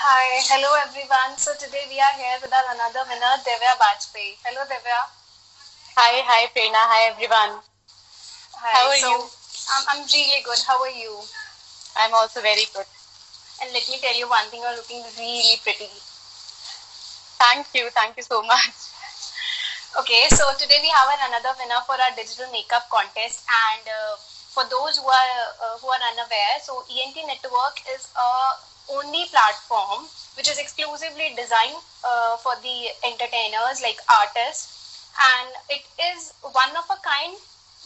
Hi, hello everyone. So today we are here with our another winner, Divya Bajpayee. Hello Divya. Hi, Prerna. Hi, everyone. How Hi. are So you? I'm really good. How are you? I'm also very good. And let me tell you one thing, you're looking really pretty. Thank you. Thank you so much. Okay, so today we have another winner for our digital makeup contest, and for those who are unaware, so ENT Network is a only platform which is exclusively designed for the entertainers like artists, and it is one of a kind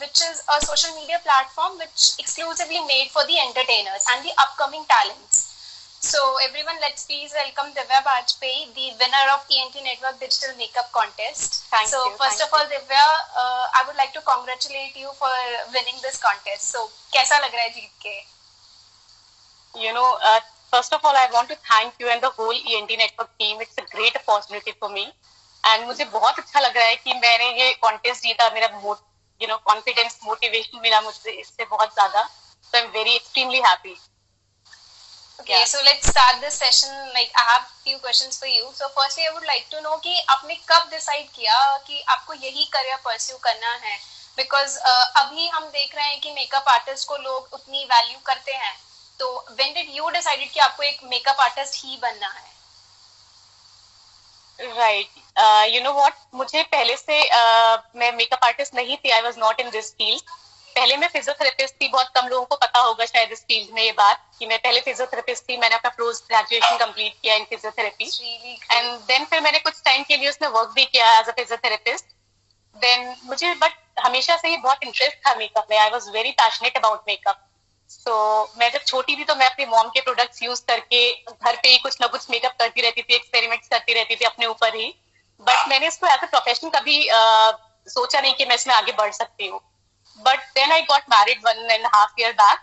which is a social media platform which exclusively made for the entertainers and the upcoming talents. So everyone, let's please welcome Divya Bajpayee, the winner of ENT Network Digital Makeup Contest. Thank So you. first Thank of all, you. Divya, I would like to congratulate you for winning this contest. So कैसा लग रहा है जीत के? You know, first of all, I want to thank you and the whole ENT Network team. It's a great opportunity for me. And मुझे बहुत अच्छा लग रहा है कि मैंने ये contest जीता. मेरा confidence, motivation मिला मुझे इससे बहुत ज़्यादा. So I'm very extremely happy. Okay, so let's start this session. Like I have few questions for you. So firstly, I would like to know कि आपने कब decide किया कि आपको यही career pursue करना है? Because अभी हम देख रहे हैं कि makeup artist को लोग उतनी value करते हैं. तो when did you decided कि आपको एक makeup artist ही बनना है? Right. You know what? मुझे पहले से मैं मेकअप आर्टिस्ट नहीं थी. I was not in this field. पहले मैं फिजियोथेरेपिस्ट थी. बहुत कम लोगों को पता होगा शायद इस फील्ड में ये बात कि मैं पहले फिजियोथेरेपिस्ट थी. मैंने अपना पोस्ट ग्रेजुएशन कंप्लीट किया इन फिजियोथेरेपी एंड देन फिर मैंने कुछ टाइम के लिए उसमें वर्क भी किया एज अ फिजियोथेरेपिस्ट. देन मुझे बट हमेशा से ही बहुत इंटरेस्ट था मेकअप में. I was very passionate about makeup. So मैं जब छोटी थी तो मैं अपनी मॉम के प्रोडक्ट्स यूज करके घर पे ही कुछ ना कुछ मेकअप करती रहती थी. एक्सपेरिमेंट्स करती रहती थी अपने ऊपर ही. बट मैंने इसको एज अ प्रोफेशन कभी सोचा नहीं कि मैं इसमें आगे बढ़ सकती हूँ. But then I got married 1.5 year back.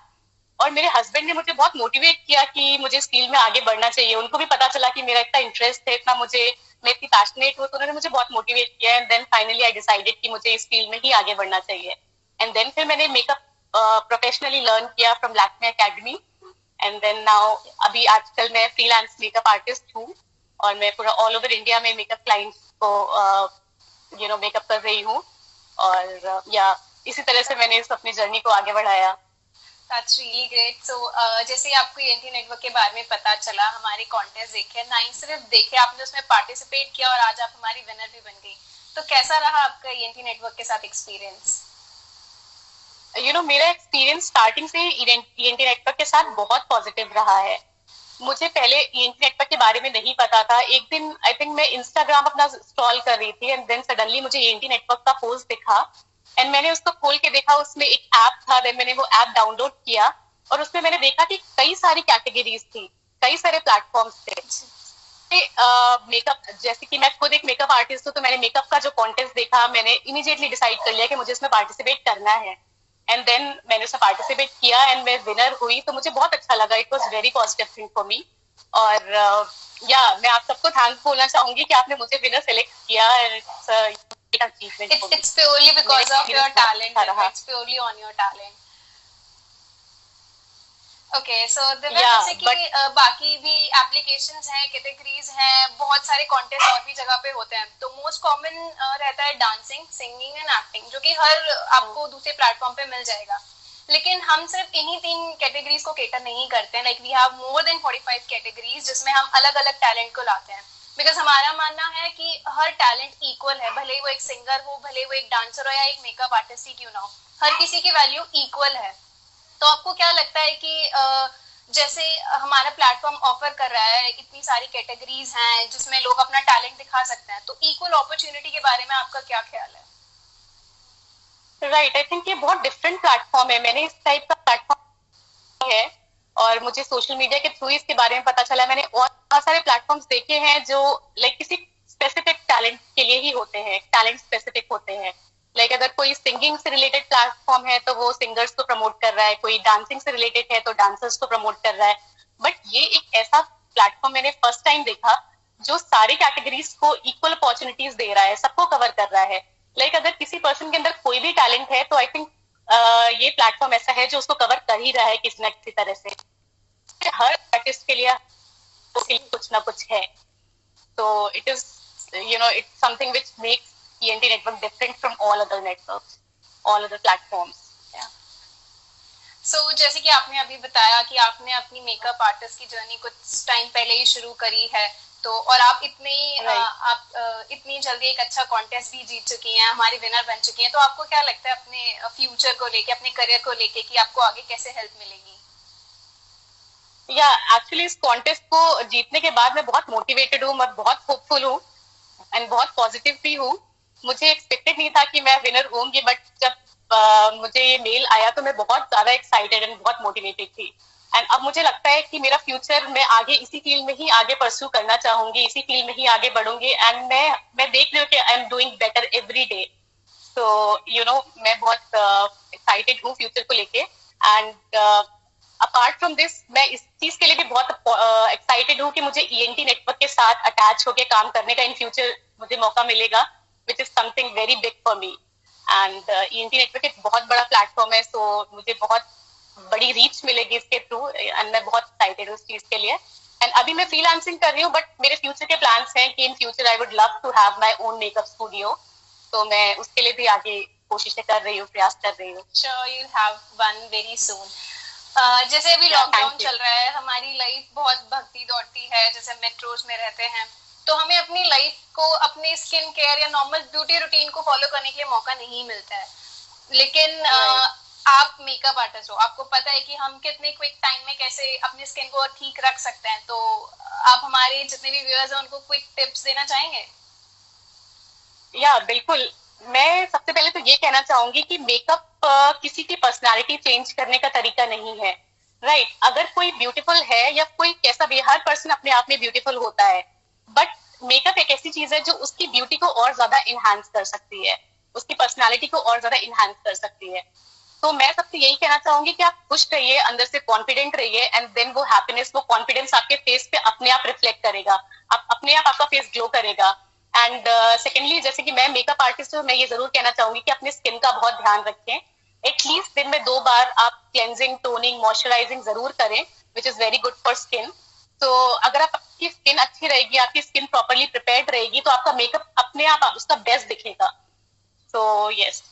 और मेरे हस्बैंड ने मुझे बहुत मोटिवेट किया कि मुझे इस फील्ड में आगे बढ़ना चाहिए. उनको भी पता चला कि मेरा इतना इंटरेस्ट है, इतना मुझे मैं इतनी पैशनेट हूँ, तो उन्होंने मुझे बहुत मोटिवेट किया. And then finally I decided कि मुझे इस फील्ड में ही आगे बढ़ना चाहिए. एंड देन फिर मैंने मेकअप प्रोफेशनली लर्न किया from Lakme academy. And then now अभी आजकल मैं फ्रीलांस मेकअप आर्टिस्ट हूँ और मैं पूरा ऑल ओवर इंडिया में मेकअप क्लाइंट्स को मेकअप कर रही हूँ. और या इसी तरह से मैंने इस अपनी जर्नी को आगे बढ़ाया. That's really great. So जैसे आपको ENT नेटवर्क के बारे में पता चला, हमारे कॉन्टेस्ट देखे, ना ही सिर्फ देखे, आपने उसमें पार्टिसिपेट किया और आज आप हमारी विनर भी बन गई. तो कैसा रहा आपका ENT नेटवर्क के साथ एक्सपीरियंस? मेरा एक्सपीरियंस स्टार्टिंग से ईएनटी नेटवर्क के साथ बहुत पॉजिटिव रहा है. मुझे पहले ईएनटी नेटवर्क के बारे में नहीं पता था. एक दिन आई थिंक मैं इंस्टाग्राम अपना स्क्रॉल कर रही थी एंड देन सडनली मुझे ईएनटी नेटवर्क का पोस्ट दिखा एंड मैंने उसको खोल के देखा. उसमें एक ऐप था. देन मैंने वो ऐप डाउनलोड किया और उसमें मैंने देखा कि कई सारी कैटेगरीज थी, कई सारे प्लेटफॉर्म्स थे. मेकअप जैसे कि मैं खुद एक मेकअप आर्टिस्ट हूँ तो मैंने मेकअप का जो कॉन्टेस्ट देखा, मैंने इमीडिएटली डिसाइड कर लिया कि मुझे इसमें पार्टिसिपेट करना है. एंड देन मैंने उसमें पार्टिसिपेट किया एंड मैं विनर हुई. तो मुझे बहुत अच्छा लगा. It was very positive thing for me. और मैं आप सबको थैंक बोलना चाहूंगी कि आपने मुझे विनर सेलेक्ट किया. It's purely because of your talent. It's purely on your talent. Okay so Divya, जैसे कि बाकी भी एप्लीकेशंस हैं, कैटेगरीज हैं, बहुत सारे कॉन्टेस्ट और भी जगह पे होते हैं. तो मोस्ट कॉमन रहता है डांसिंग, सिंगिंग एंड एक्टिंग, जो कि हर आपको दूसरे प्लेटफॉर्म पे मिल जाएगा. लेकिन हम सिर्फ इन्हीं 3 कैटेगरीज को केटर नहीं करते हैं. Like we have more than 45 categories जिसमें हम अलग अलग टैलेंट को लाते हैं. बिकॉज हमारा मानना है कि हर टैलेंट इक्वल है, भले वो एक सिंगर हो, भले वो एक डांसर हो या एक मेकअप आर्टिस्ट ही क्यों ना हो, हर किसी की वैल्यू इक्वल है. तो आपको क्या लगता है कि जैसे हमारा प्लेटफॉर्म ऑफर कर रहा है, इतनी सारी कैटेगरीज हैं जिसमें लोग अपना टैलेंट दिखा सकते हैं, तो इक्वल अपॉर्चुनिटी के बारे में आपका क्या ख्याल है? राइट. आई थिंक ये बहुत डिफरेंट प्लेटफॉर्म है. मैंने इस टाइप का प्लेटफॉर्म है और मुझे सोशल मीडिया के थ्रू इसके बारे में पता चला. मैंने और बहुत सारे प्लेटफॉर्म्स देखे हैं जो लाइक किसी स्पेसिफिक टैलेंट के लिए ही होते हैं, टैलेंट स्पेसिफिक होते हैं. लाइक अगर कोई सिंगिंग से रिलेटेड प्लेटफॉर्म है तो वो सिंगर्स को प्रमोट कर रहा है, कोई डांसिंग से रिलेटेड है तो डांसर्स को प्रमोट कर रहा है. बट ये एक ऐसा प्लेटफॉर्म मैंने फर्स्ट टाइम देखा जो सारी कैटेगरीज को इक्वल अपॉर्चुनिटीज दे रहा है, सबको कवर कर रहा है. लाइक अगर किसी पर्सन के अंदर कोई भी टैलेंट है तो आई थिंक ये प्लेटफॉर्म ऐसा है जो उसको कवर कर ही रहा है किसी ना किसी तरह से. हर आर्टिस्ट के लिए के लिए कुछ ना कुछ है. So it is, it's something which makes ENT network different from all other networks, all other platforms. So, जैसे कि आपने अभी बताया कि आपने अपनी मेकअप आर्टिस्ट की जर्नी कुछ टाइम पहले ही शुरू करी है, तो और आप इतनी जल्दी एक अच्छा कॉन्टेस्ट भी जीत चुकी हैं, हमारी विनर बन चुकी हैं, तो आपको क्या लगता है अपने फ्यूचर को लेके, अपने करियर को लेके कि आपको आगे कैसे हेल्प मिलेगी? या एक्चुअली इस कॉन्टेस्ट को जीतने के बाद मैं बहुत मोटिवेटेड हूँ, मैं बहुत होपफुल हूँ एंड बहुत पॉजिटिव भी हूँ. मुझे एक्सपेक्टेड नहीं था कि मैं विनर होंगी, बट जब मुझे ये मेल आया तो मैं बहुत ज्यादा एक्साइटेड एंड बहुत मोटिवेटेड थी. एंड अब मुझे लगता है कि मेरा फ्यूचर मैं आगे इसी फील्ड में ही आगे परस्यू करना चाहूंगी, इसी फील्ड में ही आगे बढ़ूंगी. एंड मैं देख रही हूँ कि I am doing better every day. So मैं बहुत एक्साइटेड हूँ फ्यूचर को लेके. एंड अपार्ट फ्रॉम दिस मैं इस चीज के लिए भी बहुत एक्साइटेड हूँ कि मुझे ENT नेटवर्क के साथ अटैच होकर काम करने का इन फ्यूचर मुझे मौका मिलेगा, which is something very big for me. And ENT network एक बहुत बड़ा प्लेटफॉर्म है, सो मुझे बहुत बड़ी रीच मिलेगी इसके थ्रू एंड मैं बहुत एक्साइटेड हूँ उस चीज के लिए. एंड अभी मैं फ्रीलांसिंग कर रही हूँ, बट मेरे फ्यूचर के प्लान्स हैं कि in future I would love to have my own makeup studio. तो मैं उसके लिए भी आगे कोशिशें कर रही हूँ, प्रयास कर रही हूँ. Sure you have one very soon. जैसे अभी लॉकडाउन चल रहा है, हमारी लाइफ बहुत भगती दौड़ती है, जैसे मेट्रोज में रहते हैं, तो हमें अपनी लाइफ को, अपने स्किन केयर या नॉर्मल ब्यूटी रूटीन को फॉलो करने के लिए मौका नहीं मिलता है. लेकिन आप मेकअप आर्टिस्ट हो, आपको पता है कि हम कितने क्विक टाइम में कैसे अपनी स्किन को ठीक रख सकते हैं. तो आप हमारे जितने भी व्यूअर्स हैं उनको क्विक टिप्स देना चाहेंगे? या बिल्कुल. मैं सबसे पहले तो ये कहना चाहूंगी कि मेकअप किसी की पर्सनालिटी चेंज करने का तरीका नहीं है. राइट अगर कोई ब्यूटीफुल है या कोई कैसा भी, हर पर्सन अपने आप में ब्यूटीफुल होता है, बट मेकअप एक ऐसी चीज है जो उसकी ब्यूटी को और ज्यादा इनहांस कर सकती है, उसकी पर्सनालिटी को और ज्यादा इनहांस कर सकती है. तो मैं सबसे यही कहना चाहूंगी कि आप खुश रहिए, अंदर से कॉन्फिडेंट रहिए, एंड देन वो हैप्पीनेस, वो कॉन्फिडेंस आपके फेस पे अपने आप रिफ्लेक्ट करेगा, आप अपने आप आपका फेस ग्लो करेगा. एंड सेकेंडली जैसे कि मैं मेकअप आर्टिस्ट हूँ, मैं ये जरूर कहना चाहूंगी कि अपने स्किन का बहुत ध्यान रखें. एटलीस्ट दिन में 2 बार आप क्लेंजिंग, टोनिंग, मॉइस्चराइजिंग जरूर करें, which is very good for skin. तो अगर आपकी स्किन अच्छी रहेगी, आपकी स्किन प्रॉपरली प्रिपेयर्ड रहेगी, तो आपका मेकअप अपने आप उसका बेस्ट दिखेगा. So yes.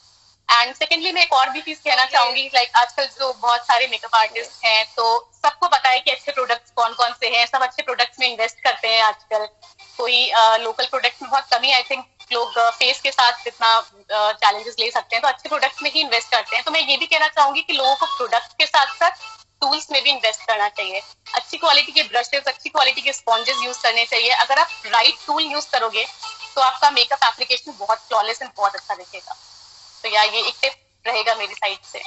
एंड सेकेंडली मैं एक और भी चीज कहना चाहूंगी, लाइक आजकल जो बहुत सारे मेकअप आर्टिस्ट हैं, तो सबको पता है कि अच्छे प्रोडक्ट्स कौन कौन से हैं, सब अच्छे प्रोडक्ट्स में इन्वेस्ट करते हैं आजकल. कोई लोकल प्रोडक्ट्स में बहुत कमी, आई थिंक लोग फेस के साथ इतना चैलेंजेस ले सकते हैं, तो अच्छे प्रोडक्ट्स में ही इन्वेस्ट करते हैं. तो मैं ये भी कहना चाहूंगी कि लोगों को प्रोडक्ट्स के साथ साथ टूल्स में भी इन्वेस्ट करना चाहिए. अच्छी क्वालिटी के ब्रशेस, अच्छी क्वालिटी के स्पॉन्जेस यूज करने चाहिए. अगर आप राइट टूल यूज करोगे तो आपका मेकअप एप्लीकेशन बहुत फ्लॉलेस एंड बहुत अच्छा दिखेगा. तो यार ये एक टिप रहेगा मेरी साइड से.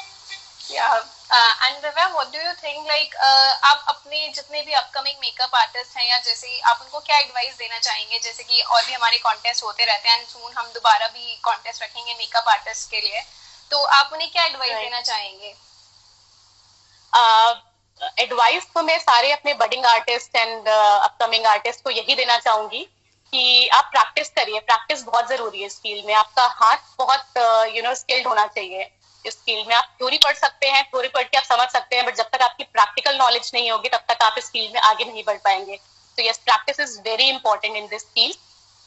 And Divya, what do you think, like आप अपने जितने भी अपकमिंग मेकअप आर्टिस्ट हैं, या जैसे आप उनको क्या एडवाइस देना चाहेंगे? जैसे कि और भी हमारे कॉन्टेस्ट होते रहते हैं, एंड सून हम दोबारा भी कॉन्टेस्ट रखेंगे मेकअप आर्टिस्ट के लिए, तो आप उन्हें क्या एडवाइस देना चाहेंगे? एडवाइस तो मैं सारे अपने budding artist and upcoming artist को यही देना चाहूंगी कि आप प्रैक्टिस करिए. प्रैक्टिस बहुत जरूरी है इस फील्ड में. आपका हाथ बहुत स्किल्ड होना चाहिए इस फील्ड में. आप थ्योरी पढ़ सकते हैं, थ्योरी पढ़ के आप समझ सकते हैं, बट जब तक आपकी प्रैक्टिकल नॉलेज नहीं होगी तब तक आप इस फील्ड में आगे नहीं बढ़ पाएंगे. तो yes, practice is very important in this field.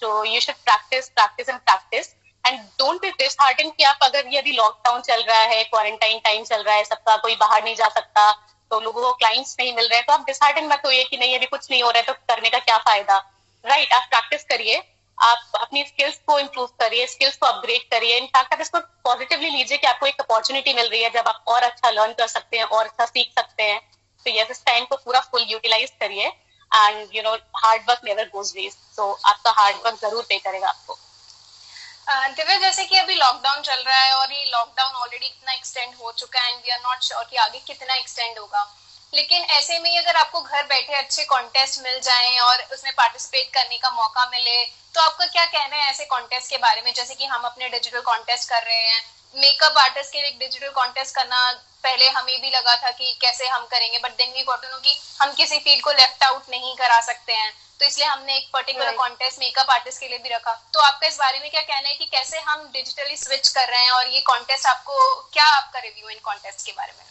So you should practice, practice and practice. And don't be disheartened कि आप, अगर यदि लॉकडाउन चल रहा है, क्वारंटाइन टाइम चल रहा है, सबका कोई बाहर नहीं जा सकता, तो लोगों को क्लाइंट्स नहीं मिल रहे हैं, तो आप डिसहार्टेंड मत होइए कि नहीं अभी कुछ नहीं हो रहा है तो करने का क्या फायदा. राइट आप प्रैक्टिस करिए, आप अपनी स्किल्स को इम्प्रूव करिए, स्किल्स को अपग्रेड करिए. इनफैक्ट आप इसको पॉजिटिवली लीजिए कि आपको एक अपॉर्चुनिटी मिल रही है जब आप और अच्छा लर्न कर सकते हैं और अच्छा सीख सकते हैं. तो यस, इस टाइम को पूरा फुल यूटिलाइज करिए. And hard work never goes waste. तो आपका हार्ड वर्क जरूर पे करेगा आपको. दिव्या, जैसे कि अभी लॉकडाउन चल रहा है और ये लॉकडाउन ऑलरेडी इतना एक्सटेंड हो चुका है, and we are not sure कि आगे कितना एक्सटेंड होगा, लेकिन ऐसे में अगर आपको घर बैठे अच्छे कॉन्टेस्ट मिल जाएं और उसमें पार्टिसिपेट करने का मौका मिले, तो आपका क्या कहना है ऐसे कॉन्टेस्ट के बारे में? जैसे कि हम अपने डिजिटल कॉन्टेस्ट कर रहे हैं, मेकअप आर्टिस्ट के लिए डिजिटल कॉन्टेस्ट करना पहले हमें भी लगा था कि कैसे हम करेंगे, but then we got to know कि हम किसी फील्ड को लेफ्ट आउट नहीं करा सकते हैं, तो इसलिए हमने एक पर्टिकुलर कॉन्टेस्ट मेकअप आर्टिस्ट के लिए भी रखा. तो आपका इस बारे में क्या कहना है कि कैसे हम डिजिटली स्विच कर रहे हैं, और ये कॉन्टेस्ट आपको क्या, आपका रिव्यू इन कॉन्टेस्ट के बारे में?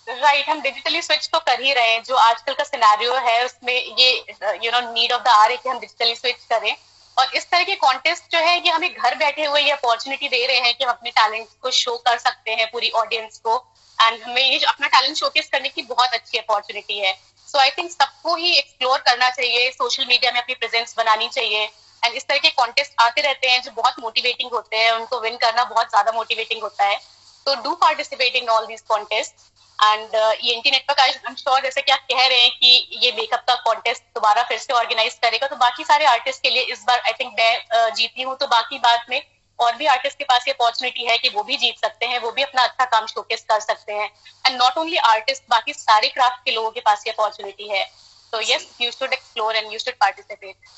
राइट, हम डिजिटली स्विच तो कर ही रहे हैं। जो आजकल का सिनेरियो है उसमें ये नीड ऑफ द आवर है कि हम डिजिटली स्विच करें। और इस तरह के कॉन्टेस्ट जो है ये हमें घर बैठे हुए ये अपॉर्चुनिटी दे रहे हैं कि हम अपने टैलेंट को शो कर सकते हैं पूरी ऑडियंस को। एंड हमें ये अपना टैलेंट शोकेस करने की बहुत अच्छी अपॉर्चुनिटी है। सो आई थिंक सबको ही एक्सप्लोर करना चाहिए, सोशल मीडिया में अपनी प्रेजेंस बनानी चाहिए। एंड इस तरह के कॉन्टेस्ट आते रहते हैं जो बहुत मोटिवेटिंग होते हैं, उनको विन करना बहुत ज्यादा मोटिवेटिंग होता है। तो do participate in all these contest. And ENT network, I am sure, जैसे कि आप कह रहे हैं कि ये मेकअप का कॉन्टेस्ट दोबारा फिर से ऑर्गेनाइज करेगा, तो बाकी सारे आर्टिस्ट के लिए इस बार आई थिंक मैं जीती हूँ, तो बाकी बाद में और भी आर्टिस्ट के पास ये अपॉर्चुनिटी है कि वो भी जीत सकते हैं, वो भी अपना अच्छा काम शोकेस कर सकते हैं। एंड नॉट ओनली आर्टिस्ट, बाकी सारे क्राफ्ट के लोगों के पास ये अपॉर्चुनिटी है। तो yes, you should explore and you should participate.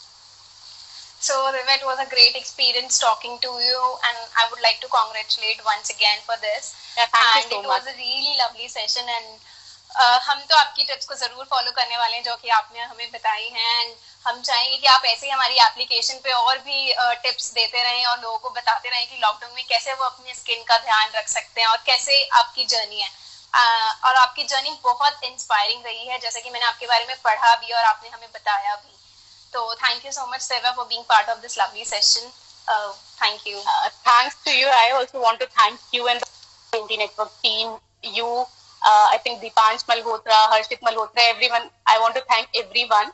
So it was a great experience talking to you, and I would like to congratulate once again for this. Yeah, thank and you so it much. was a really lovely session, and हम तो आपकी tips को जरूर follow करने वाले हैं जो कि आपने हमें बताई हैं। एंड हम चाहेंगे कि आप ऐसे ही हमारी एप्लीकेशन पे और भी टिप्स देते रहें और लोगों को बताते रहें कि लॉकडाउन में कैसे वो अपनी स्किन का ध्यान रख सकते हैं और कैसे आपकी जर्नी है। और आपकी जर्नी बहुत इंस्पायरिंग रही है, जैसे कि मैंने आपके बारे में पढ़ा भी और आपने हमें बताया भी। So thank you so much, Seva, for being part of this lovely session. Thank you. Thanks to you. I also want to thank you and the ENT Network team. You, I think Deepansh Malhotra, Harshit Malhotra, everyone. I want to thank everyone.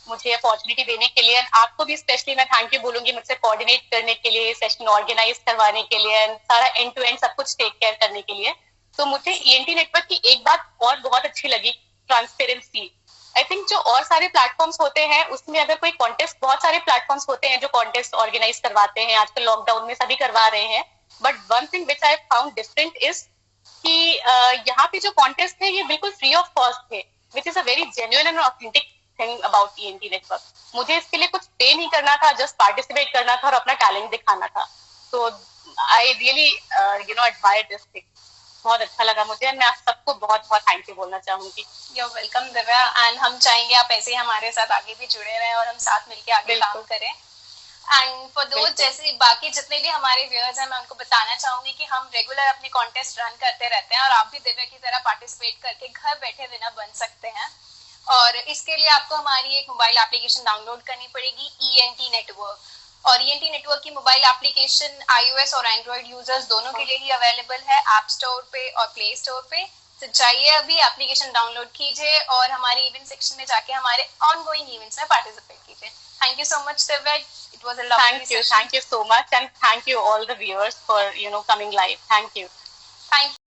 मुझे opportunity देने के लिए, आपको भी specially मैं thank you बोलूंगी मुझसे coordinate करने के लिए, सेशन ऑर्गेनाइज करवाने के लिए, सारा एंड टू एंड सब कुछ टेक केयर करने के लिए। तो मुझे ENT नेटवर्क की एक बात और बहुत अच्छी लगी, ट्रांसपेरेंसी। आई थिंक जो और सारे प्लेटफॉर्म्स होते हैं उसमें अगर कोई कॉन्टेस्ट, बहुत सारे प्लेटफॉर्म्स होते हैं जो कॉन्टेस्ट ऑर्गेनाइज करवाते हैं, आजकल लॉकडाउन में सभी करवा रहे हैं, but one thing which I found different is कि यहाँ पे जो कॉन्टेस्ट है ये बिल्कुल फ्री ऑफ कॉस्ट थे, which is a very genuine and authentic thing about ENT network. मुझे इसके लिए कुछ पे नहीं करना था, जस्ट पार्टिसिपेट करना था और अपना टैलेंट दिखाना था। तो I really admire this thing. बहुत अच्छा लगा मुझे, मैं आप सबको बहुत बहुत थैंक यू बोलना चाहूंगी। You're welcome, दिव्या, एंड हम चाहेंगे आप ऐसे ही हमारे साथ आगे भी जुड़े रहें और हम साथ मिलके आगे काम करें। एंड फॉर दोस्त, जैसे बाकी जितने भी हमारे व्यूअर्स हैं, मैं उनको बताना चाहूंगी कि हम रेगुलर अपने कॉन्टेस्ट रन करते रहते हैं और आप भी दिव्या की तरह पार्टिसिपेट करके घर बैठे विनर बन सकते हैं। और इसके लिए आपको हमारी एक मोबाइल एप्लीकेशन डाउनलोड करनी पड़ेगी, ENT नेटवर्क। और ENT नेटवर्क की मोबाइल एप्लीकेशन iOS और एंड्रॉइड यूजर्स दोनों के लिए ही अवेलेबल है, ऐप स्टोर पे और प्ले स्टोर पे। तो जाइए अभी एप्लीकेशन डाउनलोड कीजिए और हमारे इवेंट सेक्शन में जाके हमारे ऑनगोइंग इवेंट्स में पार्टिसिपेट कीजिए। Thank you so much, Divya, it was a lovely session. Thank you so much, and thank you all the viewers for coming live. Thank you. Thank you.